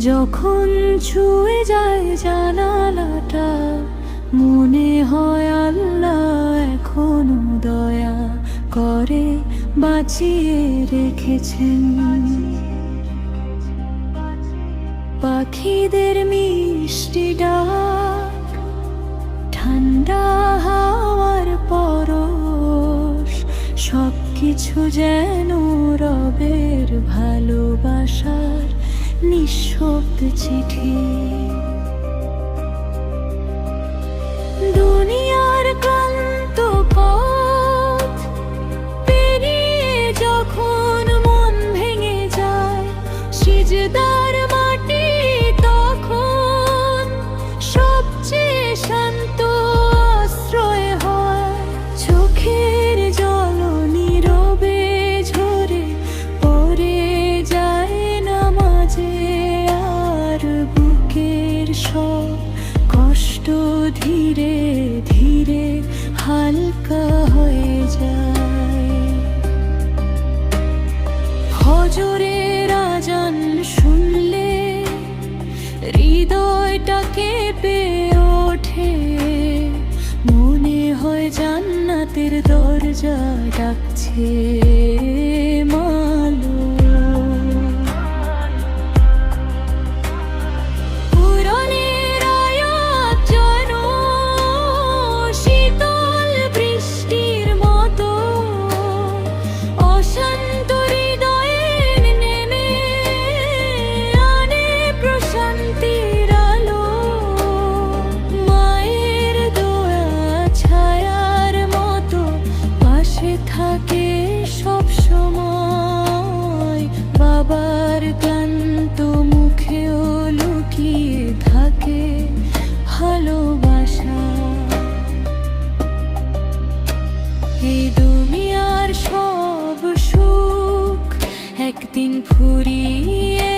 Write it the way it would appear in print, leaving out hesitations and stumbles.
যখন ছুঁয়ে যায় জানালাটা, মনে হয় আল্লাহ এখনো দয়া করে বাঁচিয়ে রেখেছেন। পাখিদের মিষ্টি ডাক, ঠান্ডা হাওয়ার পরশ, সবকিছু যেন রবের ভালোবাসার নিঃশব্দ চিঠি। দুনিয়ার ক্লান্ত পথ পেরিয়ে যখন মন ভেঙে যায়, সিজদার মাটি তখন সবচেয়ে শান্ত আশ্রয় হয়। চোখের জল নীরবে ঝরে পড়ে যায় নামাজে, আর বুকের সব কষ্ট ধীরে ধীরে হালকা হয়ে যায়। ফজরের আজান শুনলে হৃদয়টা কেঁপে ওঠে, মনে হয় জান্নাতের দরজা ডাকছে মালো। পুরনের আয়াত যেন শীতল বৃষ্টির মতো অশান্ত হৃদয়ে নেমে আনে প্রশান্তির আলো। মায়ের দোয়া ছায়ার মতো পাশে থাকে সব সময়, বাবার ক্লান্ত মুখেও লুকিয়ে থাকে ভালোবাসা। এই দুনিয়ার সব সুখ একদিন ফুরিয়ে